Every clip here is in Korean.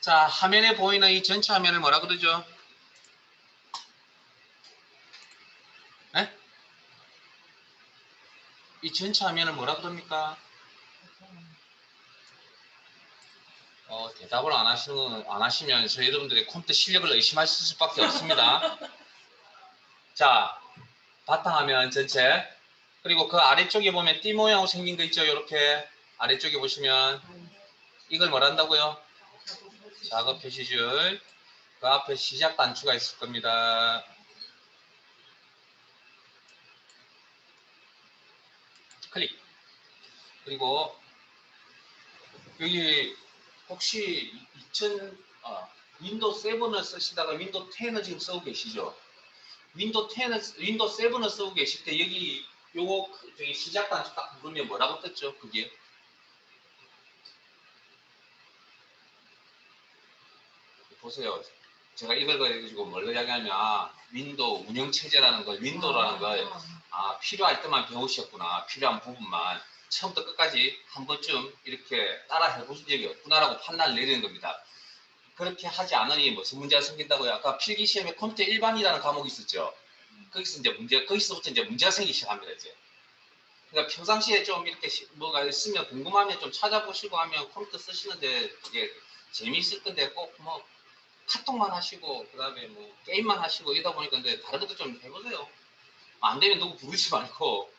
자, 화면에 보이는 이 전체 화면을 뭐라 그러죠? 네? 이 전체 화면을 뭐라 그럽니까? 대답을 안 하시면 저희 여러분들의 컴퓨터 실력을 의심하실 수밖에 없습니다. 자, 바탕화면 전체. 그리고 그 아래쪽에 보면 띠 모양으로 생긴 거 있죠? 이렇게 아래쪽에 보시면 이걸 뭐라 한다고요? 작업 표시줄. 그 앞에 시작 단추가 있을 겁니다. 클릭. 그리고 여기 혹시 윈도우 7을 쓰시다가 윈도우 10을 지금 쓰고 계시죠? 윈도우 7을 쓰고 계실 때 여기 요거 저기 시작 단추 딱 누르면 뭐라고 떴죠? 그게 보세요. 제가 이걸 가지고 뭘 이야기하면 윈도우 운영체제라는 걸 윈도우라는 걸 필요할 때만 배우셨구나. 필요한 부분만 처음부터 끝까지 한 번쯤 이렇게 따라 해보신 적이 없구나라고 판단을 내리는 겁니다. 그렇게 하지 않으니 무슨 문제가 생긴다고요? 아까 필기시험에 컴퓨터 일반이라는 과목이 있었죠. 거기서부터 이제 문제가 생기기 시작합니다. 이제. 그러니까 평상시에 좀 이렇게 뭐가 있으면 궁금하면 좀 찾아보시고 하면 컴퓨터 쓰시는데 그게 재미있을 건데 꼭 뭐 카톡만 하시고 그다음에 뭐 게임만 하시고 이러다 보니까 근데 다른 것도 좀 해보세요. 안 되면 누구 부르지 말고.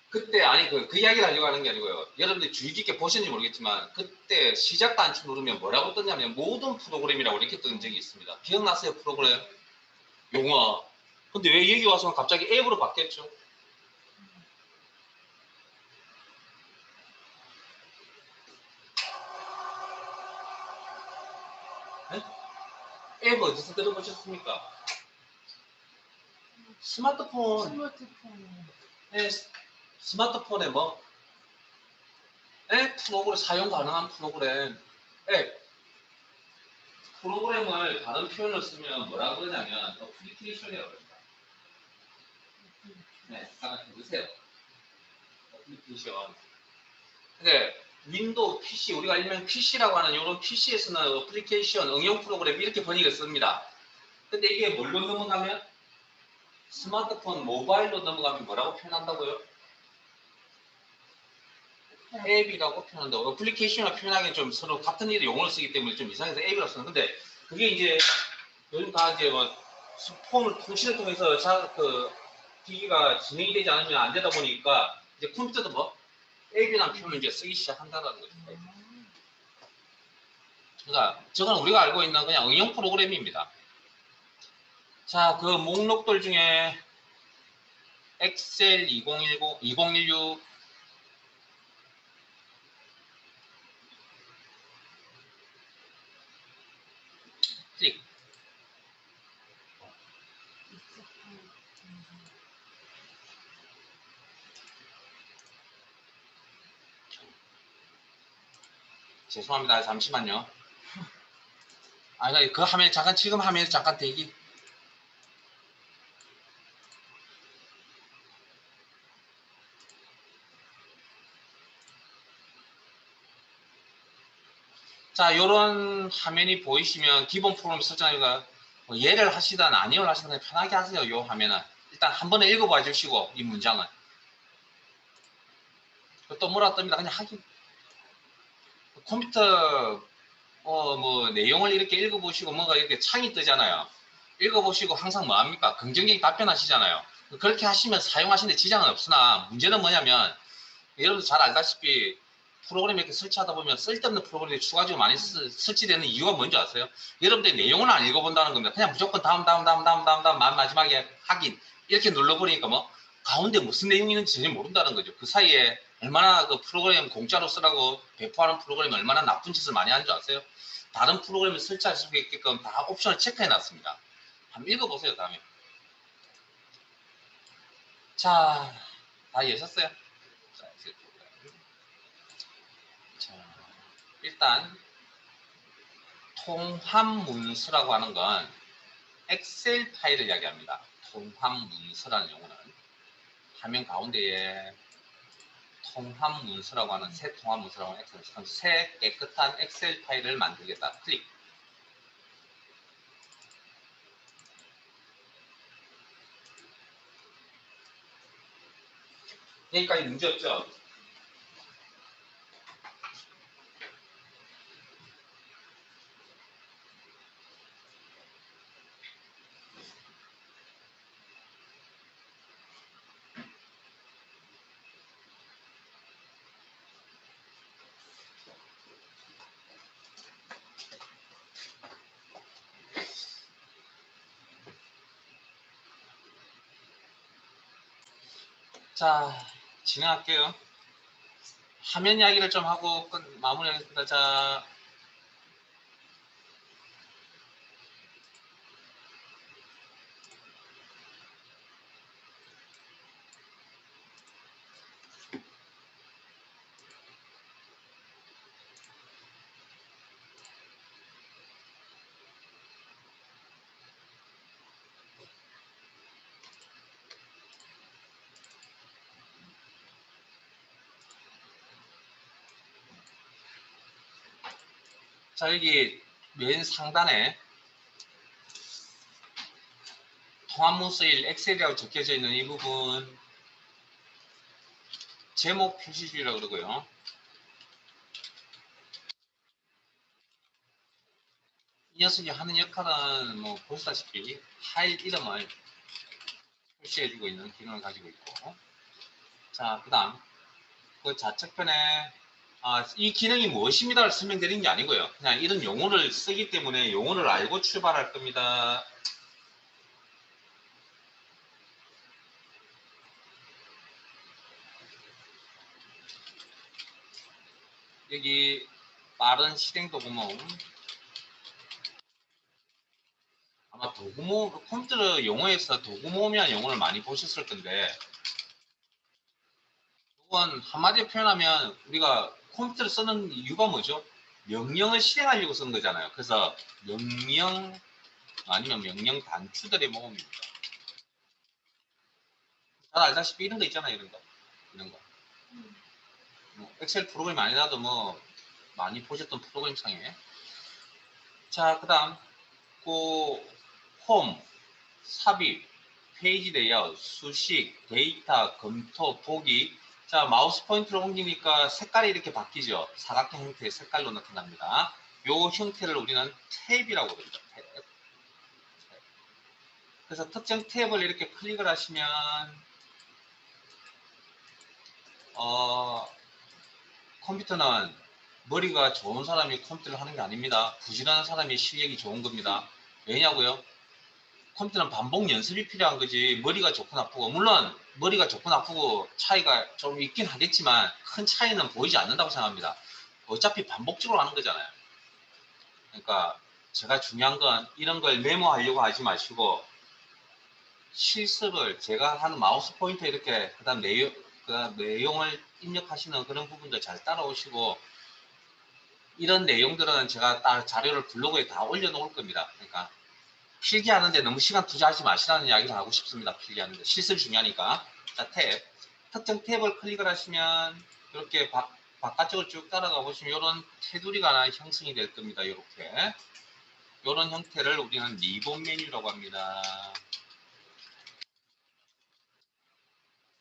그때 아니 그 이야기를 하려고 하는 게 아니고요. 여러분들이 주의 깊게 보셨는지 모르겠지만 그때 시작 단추 누르면 뭐라고 떴냐면 모든 프로그램이라고 이렇게 뜬 적이 있습니다. 기억나세요? 프로그램 용어. 근데 왜 여기 와서 갑자기 앱으로 바뀌었죠? 네? 앱 어디서 들어보셨습니까? 스마트폰. 네, 스마트폰에 뭐 프로그램 사용 가능한 프로그램. 앱. 프로그램을 다른 표현을 쓰면 뭐라 그러냐면 어플리케이션이라고 합니다. 네, 잠깐 해보세요. 어플리케이션. 근데 윈도우 PC, 우리가 일명 PC라고 하는 이런 PC에서는 어플리케이션, 응용 프로그램 이렇게 번역을 씁니다. 근데 이게 뭘로 넘어가면 스마트폰, 모바일로 넘어가면 뭐라고 표현한다고요? 앱이라고 표현한다고. 어플리케이션을 표현하기엔 좀 서로 같은 일의 용어를 쓰기 때문에 좀 이상해서 앱이라고 쓰는 근데 그게 이제 요즘 다 이제 뭐 폰을 통신을 통해서 기기가 진행이 되지 않으면 안 되다 보니까 이제 컴퓨터도 뭐 앱이라는 표현을 이제 쓰기 시작한다는 거죠. 그러니까 저건 우리가 알고 있는 그냥 응용 프로그램입니다. 자, 그 목록들 중에 엑셀 2010, 2016 클릭. 죄송합니다. 잠시만요. 그 화면 잠깐 지금 화면에 잠깐 대기. 자, 요런 화면이 보이시면 기본 프로그램 설정하기가 뭐 예를 하시든 아니요를 하시든 그냥 편하게 하세요. 요 화면은. 일단 한 번에 읽어봐 주시고 이 문장은. 또 뭐라 뜹니다. 그냥 하기. 컴퓨터 뭐 내용을 이렇게 읽어보시고 뭔가 이렇게 창이 뜨잖아요. 읽어보시고 항상 뭐합니까? 긍정적인 답변하시잖아요. 그렇게 하시면 사용하시는데 지장은 없으나 문제는 뭐냐면 여러분들 잘 알다시피 프로그램 이렇게 설치하다 보면 쓸데없는 프로그램이 추가적으로 많이 설치되는 이유가 뭔지 아세요? 여러분들이 내용을 안 읽어본다는 겁니다. 그냥 무조건 다음 마지막에 확인 이렇게 눌러버리니까 뭐 가운데 무슨 내용이 있는지 전혀 모른다는 거죠. 그 사이에 얼마나 그 프로그램 공짜로 쓰라고 배포하는 프로그램이 얼마나 나쁜 짓을 많이 하는 줄 아세요? 다른 프로그램을 설치할 수 있게끔 다 옵션을 체크해 놨습니다. 한번 읽어보세요. 다음에. 자, 다 이해하셨어요? 자, 일단 통합문서라고 하는 건 엑셀 파일을 이야기합니다. 통합문서라는 용어는 화면 가운데에 통합 문서라고 하는 새 통합 문서라고 하는 엑셀. 그럼 새 깨끗한 엑셀 파일을 만들겠다. 클릭. 여기까지 문제 없죠? 자, 진행할게요. 화면 이야기를 좀 하고 마무리하겠습니다. 자, 여기 맨 상단에 통합문서일 엑셀이라고 적혀져 있는 이 부분 제목 표시줄이라고 그러고요. 이 녀석이 하는 역할은 뭐 보시다시피 파일 이름을 표시해주고 있는 기능을 가지고 있고, 자, 그 다음 그 좌측편에 이 기능이 무엇입니다를 설명드리는 게 아니고요. 그냥 이런 용어를 쓰기 때문에 용어를 알고 출발할 겁니다. 여기 빠른 실행 도구모, 아마 도구모, 컴퓨터 용어에서 도구모음이라는 용어를 많이 보셨을 건데, 이건 한마디로 표현하면 우리가 컴퓨터를 쓰는 이유가 뭐죠? 명령을 실행하려고 쓰는 거잖아요. 그래서 명령 아니면 명령 단추들의 모음입니다. 잘 알다시피 이런 거 있잖아요. 이런 거. 엑셀 프로그램 아니라도 뭐 많이 보셨던 프로그램 창에. 자, 그 다음 홈, 삽입, 페이지 레이아웃, 수식, 데이터, 검토, 보기. 자, 마우스 포인트를 옮기니까 색깔이 이렇게 바뀌죠. 사각형 형태의 색깔로 나타납니다. 요 형태를 우리는 탭이라고 부르죠. 탭. 그래서 특정 탭을 이렇게 클릭을 하시면 컴퓨터는 머리가 좋은 사람이 컴퓨터를 하는 게 아닙니다. 부지런한 사람이 실력이 좋은 겁니다. 왜냐고요? 컴퓨터는 반복 연습이 필요한 거지 머리가 좋고 나쁘고, 물론 머리가 좋고 나쁘고 차이가 좀 있긴 하겠지만 큰 차이는 보이지 않는다고 생각합니다. 어차피 반복적으로 하는 거잖아요. 그러니까 제가 중요한 건 이런 걸 메모하려고 하지 마시고 실습을 제가 하는 마우스 포인터 이렇게 그다음 내용을 입력하시는 그런 부분도 잘 따라오시고, 이런 내용들은 제가 딱 자료를 블로그에 다 올려놓을 겁니다. 그러니까 필기하는데 너무 시간 투자하지 마시라는 이야기를 하고 싶습니다. 필기하는데 실습이 중요하니까. 자, 탭, 특정 탭을 클릭을 하시면 이렇게 바깥쪽을 쭉 따라가 보시면 이런 테두리가 하나 형성이 될 겁니다. 이렇게 이런 형태를 우리는 리본 메뉴라고 합니다.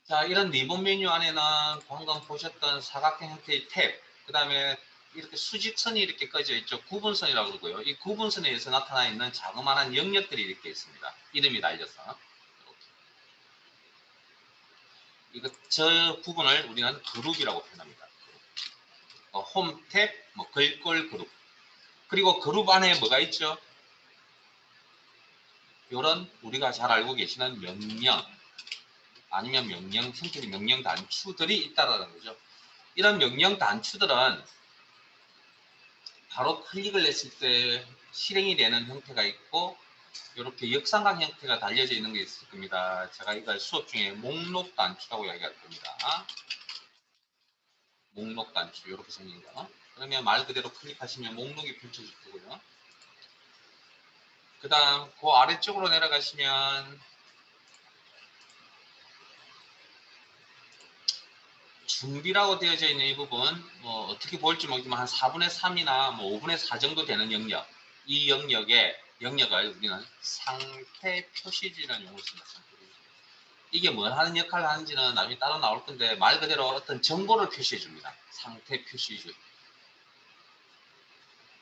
자, 이런 리본 메뉴 안에는 방금 보셨던 사각형 형태의 탭, 그 다음에 이렇게 수직선이 이렇게 꺼져 있죠. 구분선이라고 그러고요. 이 구분선에 의해서 나타나 있는 자그마한 영역들이 이렇게 있습니다. 이름이 달려서. 저 부분을 우리는 그룹이라고 표현합니다. 홈 탭, 글꼴 그룹. 그리고 그룹 안에 뭐가 있죠? 이런 우리가 잘 알고 계시는 명령, 아니면 명령 형태의 명령 단추들이 있다라는 거죠. 이런 명령 단추들은 바로 클릭을 했을 때 실행이 되는 형태가 있고, 이렇게 역삼각 형태가 달려져 있는 게 있을 겁니다. 제가 이걸 수업 중에 목록 단추라고 이야기할 겁니다. 목록 단추, 이렇게 생긴 거. 그러면 말 그대로 클릭하시면 목록이 펼쳐질 거고요. 그 다음 그 아래쪽으로 내려가시면 준비라고 되어져 있는 이 부분 뭐 어떻게 보일지 모르지만 한 4분의 3이나 뭐 5분의 4 정도 되는 영역, 이 영역을 우리는 상태 표시지라는 용어를 씁니다. 이게 뭘 하는 역할을 하는지는 나중에 따로 나올 건데 말 그대로 어떤 정보를 표시해 줍니다. 상태 표시지.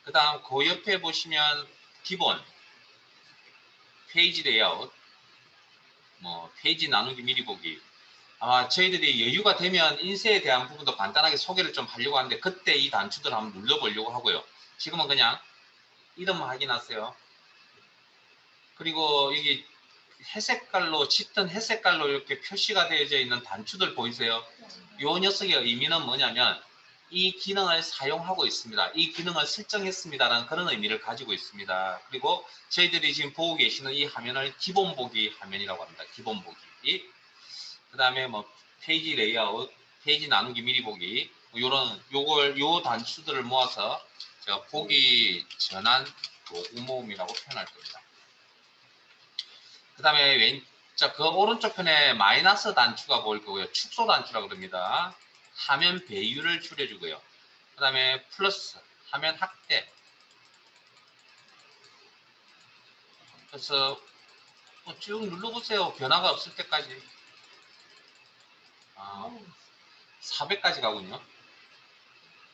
그 다음 그 옆에 보시면 기본 페이지 레이아웃, 뭐 페이지 나누기 미리 보기. 아마 저희들이 여유가 되면 인쇄에 대한 부분도 간단하게 소개를 좀 하려고 하는데 그때 이 단추들을 한번 눌러보려고 하고요. 지금은 그냥 이름 확인하세요. 그리고 여기 회색깔로 짙은 회색깔로 이렇게 표시가 되어져 있는 단추들 보이세요? 이 녀석의 의미는 뭐냐면 이 기능을 사용하고 있습니다. 이 기능을 설정했습니다라는 그런 의미를 가지고 있습니다. 그리고 저희들이 지금 보고 계시는 이 화면을 기본 보기 화면이라고 합니다. 기본 보기. 그 다음에 뭐 페이지 레이아웃, 페이지 나누기 미리 보기, 요 단추들을 모아서 제가 보기 전환 도구 모음이라고 표현할 겁니다. 그 다음에 그 오른쪽 편에 마이너스 단추가 보일 거고요. 축소 단추라고 그럽니다. 화면 배율을 줄여주고요. 그 다음에 플러스, 화면 확대. 그래서 쭉 눌러보세요. 변화가 없을 때까지. 400까지 가군요.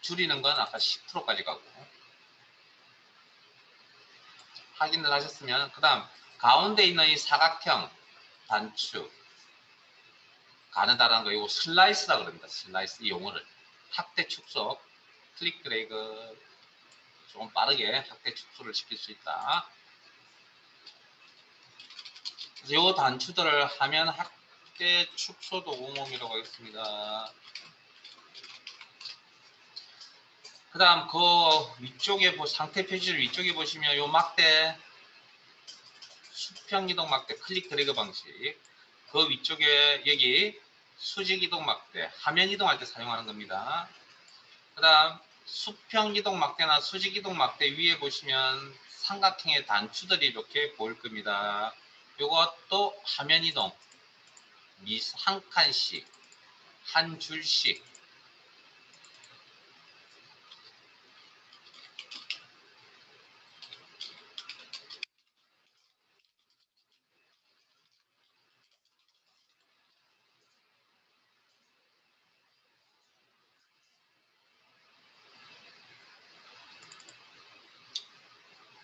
줄이는 건 아까 10%까지 가고. 확인을 하셨으면, 그 다음 가운데 있는 이 사각형 단추 가느다라는 거 이거 슬라이스라고 그럽니다. 슬라이스 이 용어를 확대 축소 클릭 드래그 조금 빠르게 확대 축소를 시킬 수 있다. 그래서 이 단추들을 화면 확대 축소 도구모음이라고 하겠습니다. 그 다음 그 위쪽에 상태 표시를 위쪽에 보시면 이 막대 수평 이동 막대 클릭 드래그 방식 그 위쪽에 여기 수직 이동 막대 화면 이동할 때 사용하는 겁니다. 그 다음 수평 이동 막대나 수직 이동 막대 위에 보시면 삼각형의 단추들이 이렇게 보일 겁니다. 이것도 화면 이동 한 칸씩 한 줄씩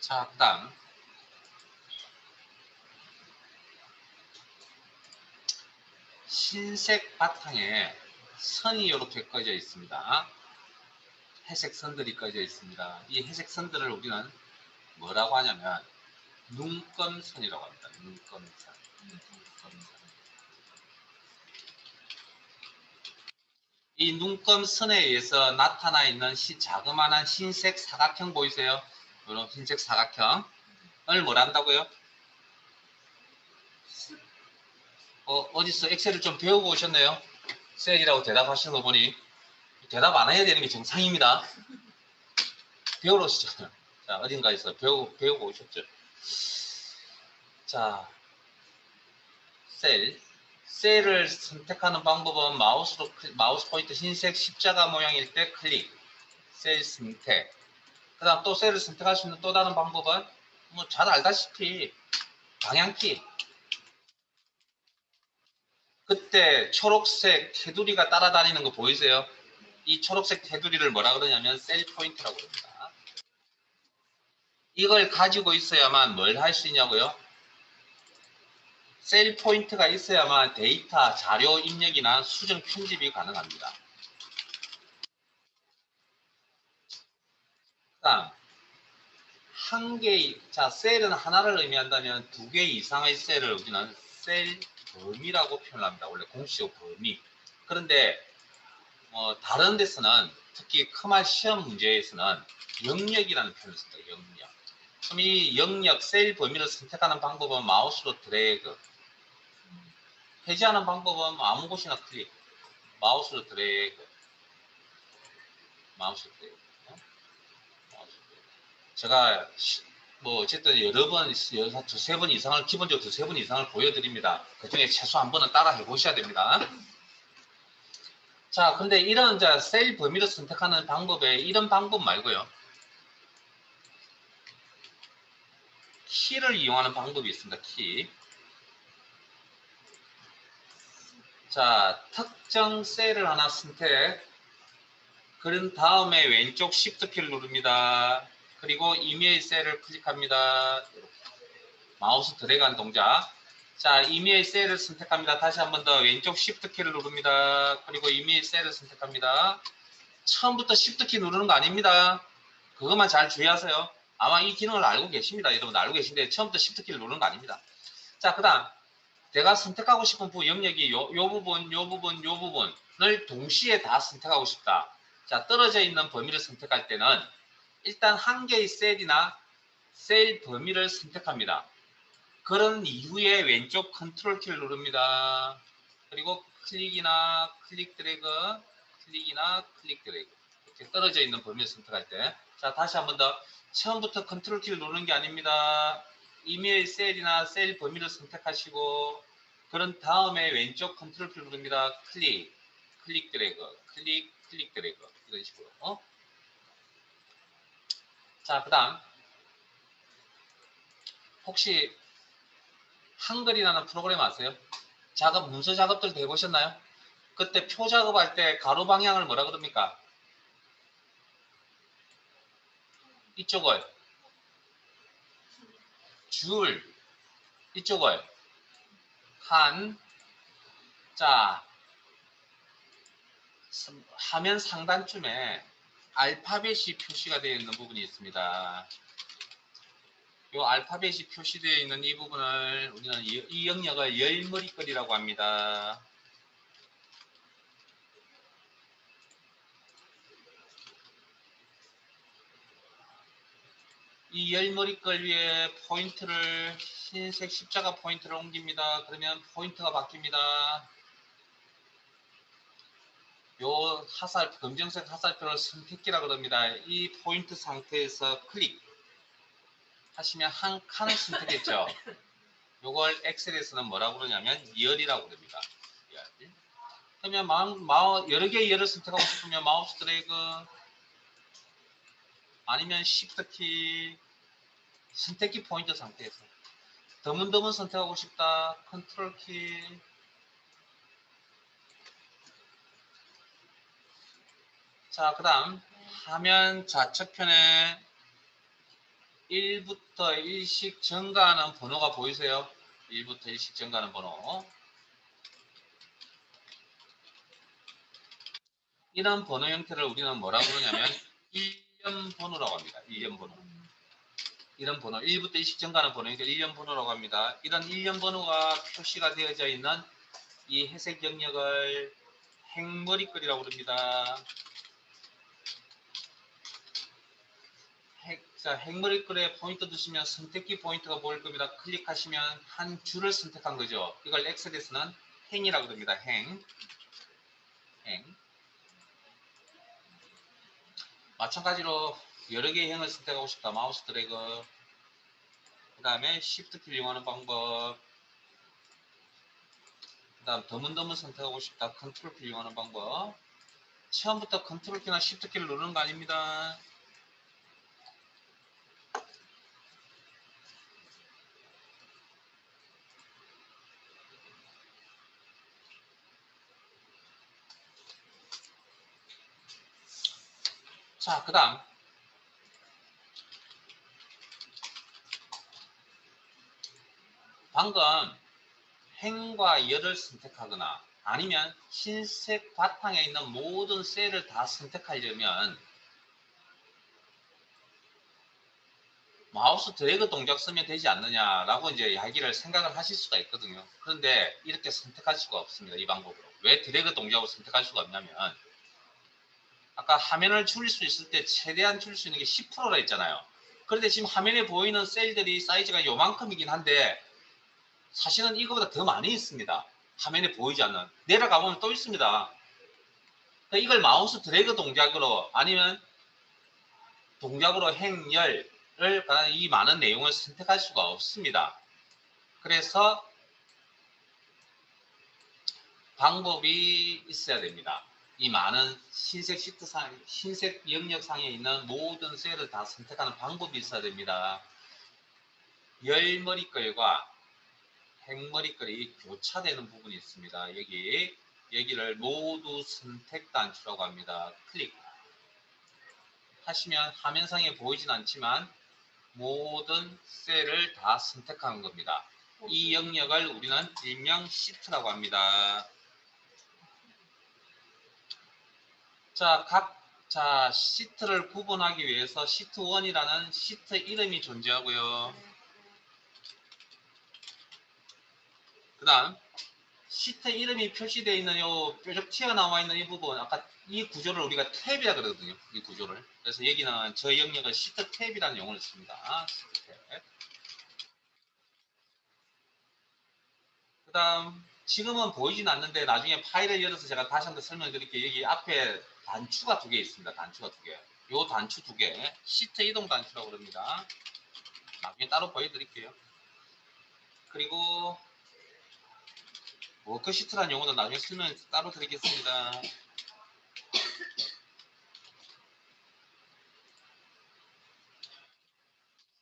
자, 그 다음 흰색 바탕에 선이 이렇게 꺼져 있습니다. 회색 선들이 꺼져 있습니다. 이 회색 선들을 우리는 뭐라고 하냐면 눈금선이라고 합니다. 눈금선. 이 눈금선에 의해서 나타나 있는 자그마한 흰색 사각형 보이세요? 이런 흰색 사각형을 뭘 한다고요? 어디서 엑셀을 좀 배우고 오셨네요? 셀이라고 대답하시는 거 보니 대답 안 해야 되는 게 정상입니다. 배우러 오시잖아요. 자, 어딘가에서 배우고 오셨죠? 자, 셀을 선택하는 방법은 마우스 포인터 흰색 십자가 모양일 때 클릭, 셀 선택. 그 다음 또 셀을 선택할 수 있는 또 다른 방법은 뭐 잘 알다시피 방향키. 그때 초록색 테두리가 따라다니는 거 보이세요? 이 초록색 테두리를 뭐라 그러냐면 셀 포인트라고 합니다. 이걸 가지고 있어야만 뭘 할 수 있냐고요? 셀 포인트가 있어야만 데이터, 자료 입력이나 수정 편집이 가능합니다. 다음 셀은 하나를 의미한다면 2개 이상의 셀을 우리는 셀 범위라고 표현합니다. 원래 공식적 범위. 그런데 다른 데서는 특히 크말 시험 문제에서는 영역이라는 표현을 씁니다. 영역. 그럼 이 영역 셀 범위를 선택하는 방법은 마우스로 드래그. 해제하는 방법은 아무 곳이나 클릭. 마우스로 드래그. 마우스로 드래그. 제가 어쨌든 여러 번, 두세 번 이상을, 기본적으로 두세 번 이상을 보여드립니다. 그 중에 최소 한 번은 따라 해보셔야 됩니다. 자, 근데 이런 셀 범위를 선택하는 방법에 이런 방법 말고요. 키를 이용하는 방법이 있습니다. 키. 자, 특정 셀을 하나 선택. 그런 다음에 왼쪽 Shift 키를 누릅니다. 그리고 이메일 셀을 클릭합니다. 마우스 드래그한 동작. 자, 이메일 셀을 선택합니다. 다시 한 번 더 왼쪽 Shift 키를 누릅니다. 그리고 이메일 셀을 선택합니다. 처음부터 Shift 키 누르는 거 아닙니다. 그것만 잘 주의하세요. 아마 이 기능을 알고 계십니다. 여러분 알고 계신데 처음부터 Shift 키를 누르는 거 아닙니다. 자, 그 다음 내가 선택하고 싶은 영역이 요 부분, 요 부분, 요 부분을 동시에 다 선택하고 싶다. 자, 떨어져 있는 범위를 선택할 때는 일단 한 개의 셀이나 셀 범위를 선택합니다. 그런 이후에 왼쪽 컨트롤 키를 누릅니다. 그리고 클릭이나 클릭 드래그, 클릭이나 클릭 드래그. 이렇게 떨어져 있는 범위를 선택할 때. 자, 다시 한 번 더. 처음부터 컨트롤 키를 누르는 게 아닙니다. 이메일 셀이나 셀 범위를 선택하시고, 그런 다음에 왼쪽 컨트롤 키를 누릅니다. 클릭, 클릭 드래그, 클릭, 클릭 드래그. 이런 식으로. 자, 그 다음. 혹시 한글이라는 프로그램 아세요? 작업, 문서 작업들 해보셨나요? 그때 표 작업할 때 가로 방향을 뭐라 그럽니까? 이쪽을 줄, 이쪽을 한, 자, 화면 상단쯤에 알파벳이 표시가 되어 있는 부분이 있습니다. 이 알파벳이 표시되어 있는 이 부분을 우리는 이 영역을 열머리글이라고 합니다. 이 열머리글 위에 포인트를 흰색 십자가 포인트를 옮깁니다. 그러면 포인트가 바뀝니다. 요 검정색 화살표를 선택기라고 합니다. 이 포인트 상태에서 클릭 하시면 한 칸을 선택했죠. 요걸 엑셀에서는 뭐라고 그러냐면 열이라고 합니다. 열. 그러면 여러 개의 열을 선택하고 싶으면 마우스 드래그 아니면 Shift 키 선택기 포인트 상태에서 드문드문 선택하고 싶다. 컨트롤 키. 자, 그 다음 화면 좌측편에 1부터 일씩 증가하는 번호가 보이세요? 1부터 일씩 증가하는 번호. 이런 번호 형태를 우리는 뭐라고 그러냐면 일련 번호라고 합니다. 일련 번호. 이런 번호, 1부터 일씩 증가하는 번호니까 일련 번호라고 합니다. 이런 일련 번호가 표시가 되어져 있는 이 회색 영역을 행머리글이라고 부릅니다. 자, 행머리글에 포인트 두시면 선택기 포인트가 보일 겁니다. 클릭하시면 한 줄을 선택한 거죠. 이걸 엑셀에서는 행이라고 합니다. 행. 마찬가지로 여러 개의 행을 선택하고 싶다. 마우스 드래그. 그 다음에 Shift 키를 이용하는 방법. 그 다음 드문드문 선택하고 싶다. 컨트롤 키를 이용하는 방법. 처음부터 컨트롤 키나 Shift 키를 누르는 거 아닙니다. 자, 그 다음 방금 행과 열을 선택하거나 아니면 흰색 바탕에 있는 모든 셀을 다 선택하려면 마우스 드래그 동작 쓰면 되지 않느냐라고 이제 이야기를 생각을 하실 수가 있거든요. 그런데 이렇게 선택할 수가 없습니다. 이 방법으로. 왜 드래그 동작으로 선택할 수가 없냐면 아까 화면을 줄일 수 있을 때 최대한 줄일 수 있는 게 10%라 했잖아요. 그런데 지금 화면에 보이는 셀들이 사이즈가 요만큼이긴 한데 사실은 이거보다 더 많이 있습니다. 화면에 보이지 않는. 내려가 보면 또 있습니다. 그러니까 이걸 마우스 드래그 동작으로 아니면 동작으로 행열을 이 많은 내용을 선택할 수가 없습니다. 그래서 방법이 있어야 됩니다. 이 많은 흰색 영역상에 있는 모든 셀을 다 선택하는 방법이 있어야 됩니다. 열머리글과 행머리글이 교차되는 부분이 있습니다. 여기를 모두 선택 단추라고 합니다. 클릭 하시면 화면상에 보이진 않지만 모든 셀을 다 선택하는 겁니다. 이 영역을 우리는 일명 시트라고 합니다. 자, 시트를 구분하기 위해서 시트 1이라는 시트 이름이 존재하고요. 그 다음 시트 이름이 표시되어 있는 요 뾰족 튀어나와 있는 이 부분, 아까 이 구조를 우리가 탭이라 그러거든요. 이 구조를. 그래서 여기는 저 영역을 시트 탭이라는 용어를 씁니다. 시트 탭. 그 다음 지금은 보이진 않는데 나중에 파일을 열어서 제가 다시 한번 설명드릴게요. 여기 앞에 단추가 두 개 있습니다. 단추가 두 개. 요 단추 두 개, 시트 이동 단추라고 그럽니다. 나중에 따로 보여드릴게요. 그리고 워크시트라는 용어도 나중에 설명 따로 드리겠습니다.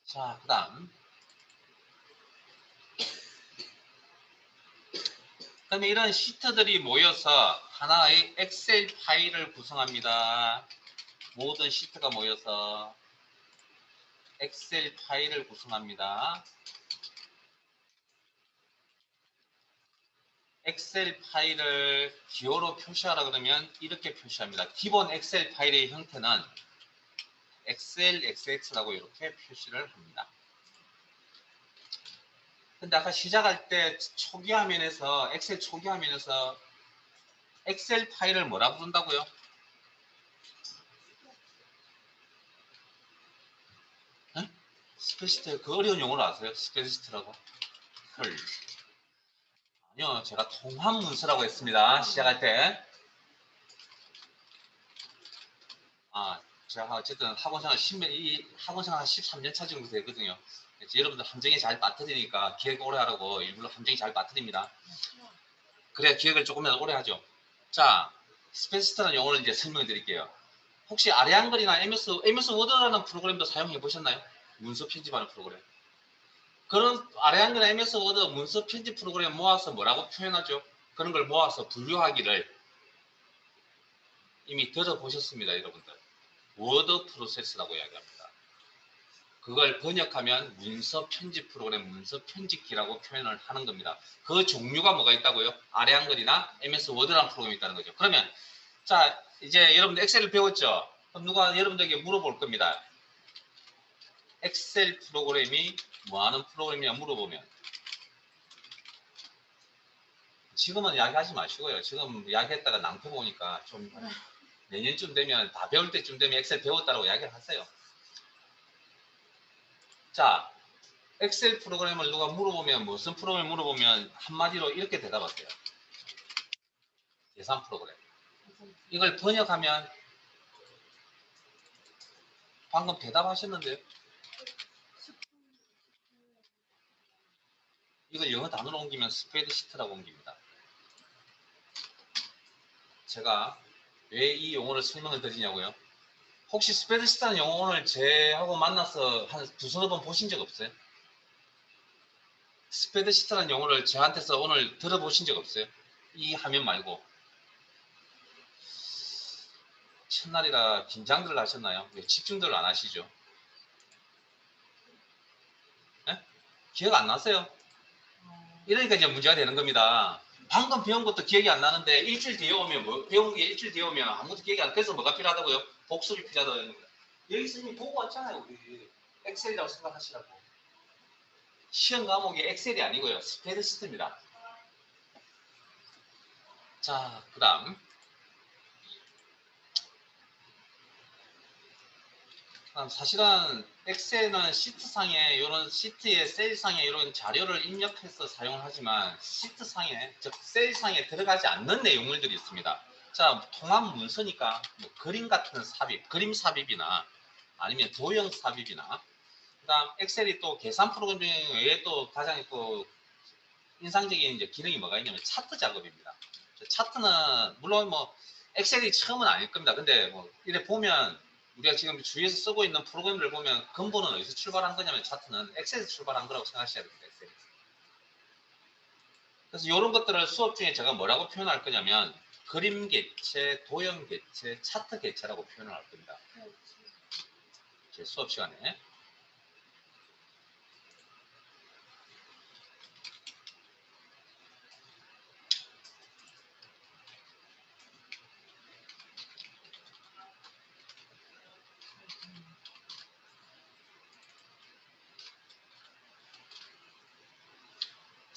자, 그 다음 그러면 이런 시트들이 모여서 하나의 엑셀 파일을 구성합니다. 모든 시트가 모여서 엑셀 파일을 구성합니다. 엑셀 파일을 기호로 표시하라 그러면 이렇게 표시합니다. 기본 엑셀 파일의 형태는 엑셀 XX라고 이렇게 표시를 합니다. 근데 아까 시작할 때 초기 화면에서 엑셀 초기 화면에서 엑셀 파일을 뭐라 부른다고요? 네? 스프레드시트 그 어려운 용어를 아세요? 스프레드시트라고? 헐. 아니요, 제가 통합 문서라고 했습니다. 시작할 때. 제가 어쨌든 학원생활 13년 차 정도 되거든요. 여러분들 함정에 잘 빠뜨리니까 기획 오래 하라고 일부러 함정에 잘 빠뜨립니다. 그래야 기획을 조금이라도 오래 하죠. 자, 스페이스라는 용어를 이제 설명해 드릴게요. 혹시 아래한글이나 MS 워드라는 프로그램도 사용해 보셨나요? 문서 편집하는 프로그램. 그런 아래한글이나 MS 워드 문서 편집 프로그램 모아서 뭐라고 표현하죠? 그런 걸 모아서 분류하기를 이미 들어보셨습니다, 여러분들. 워드 프로세스라고 이야기합니다. 그걸 번역하면 문서 편집 프로그램, 문서 편집기라고 표현을 하는 겁니다. 그 종류가 뭐가 있다고요? 아래 한글이나 MS 워드라는 프로그램이 있다는 거죠. 그러면 자, 이제 여러분들 엑셀을 배웠죠? 그럼 누가 여러분들에게 물어볼 겁니다. 엑셀 프로그램이 뭐하는 프로그램이냐 물어보면 지금은 이야기하지 마시고요. 지금 이야기했다가 낭패 보니까 좀 내년쯤 되면 다 배울 때쯤 되면 엑셀 배웠다라고 이야기를 하세요. 자, 엑셀 프로그램을 누가 물어보면 무슨 프로그램을 물어보면 한마디로 이렇게 대답하세요. 계산 프로그램. 이걸 번역하면 방금 대답하셨는데요. 이걸 영어 단어로 옮기면 스프레드시트라고 옮깁니다. 제가 왜 이 용어를 설명을 드리냐고요. 혹시 스프레드시트라는 용어 오늘 제하고 만나서 한 두서너 번 보신 적 없어요? 스프레드시트라는 용어를 저한테서 오늘 들어보신 적 없어요? 이 화면 말고. 첫날이라 긴장들 하셨나요? 왜 집중들 안 하시죠? 네? 기억 안 나세요? 이러니까 이제 문제가 되는 겁니다. 방금 배운 것도 기억이 안 나는데 일주일 뒤에 오면 배운 게 일주일 뒤에 오면 아무것도 기억이 안 나서 그래서 뭐가 필요하다고요? 복습이 필요하다는 겁니다. 여기서 이미 보고 왔잖아요. 우리 엑셀이라고 생각하시라고. 시험 과목이 엑셀이 아니고요. 스프레드시트입니다. 자, 그 다음 사실은 엑셀은 시트상에 이런 시트의 셀상에 이런 자료를 입력해서 사용을 하지만 시트상에 즉 셀상에 들어가지 않는 내용물들이 있습니다. 자, 통합 문서니까 뭐 그림 같은 삽입, 그림 삽입이나 아니면 도형 삽입이나 그다음 엑셀이 또 계산 프로그램 외에 또 가장 또 인상적인 이제 기능이 뭐가 있냐면 차트 작업입니다. 차트는 물론 뭐 엑셀이 처음은 아닐 겁니다. 근데 뭐 이래 보면 우리가 지금 주위에서 쓰고 있는 프로그램들 보면 근본은 어디서 출발한 거냐면 차트는 엑셀에서 출발한 거라고 생각하셔야 됩니다. 엑셀. 그래서 이런 것들을 수업 중에 제가 뭐라고 표현할 거냐면 그림 개체, 도형 개체, 차트 개체라고 표현을 할 겁니다. 제 수업 시간에.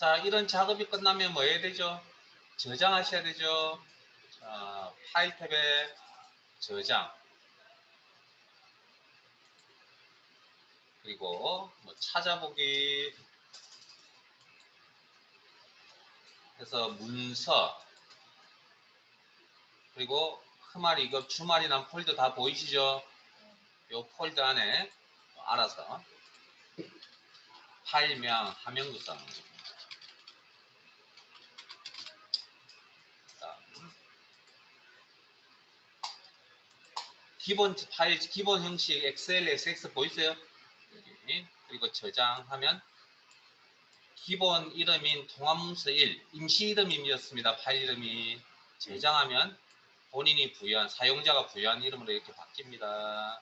자, 이런 작업이 끝나면 뭐 해야 되죠? 저장하셔야 되죠. 자, 파일 탭에 저장. 그리고 뭐 찾아보기 해서 문서. 그리고 크마리 이거 주말이 난 폴더 다 보이시죠? 요 폴더 안에 알아서 파일명, 화면 구성. 기본 파일, 기본 형식 엑셀, SX 보이세요? 여기. 그리고 저장하면 기본 이름인 통합문서 1, 임시 이름이었습니다. 파일 이름이. 저장하면 본인이 부여한, 사용자가 부여한 이름으로 이렇게 바뀝니다.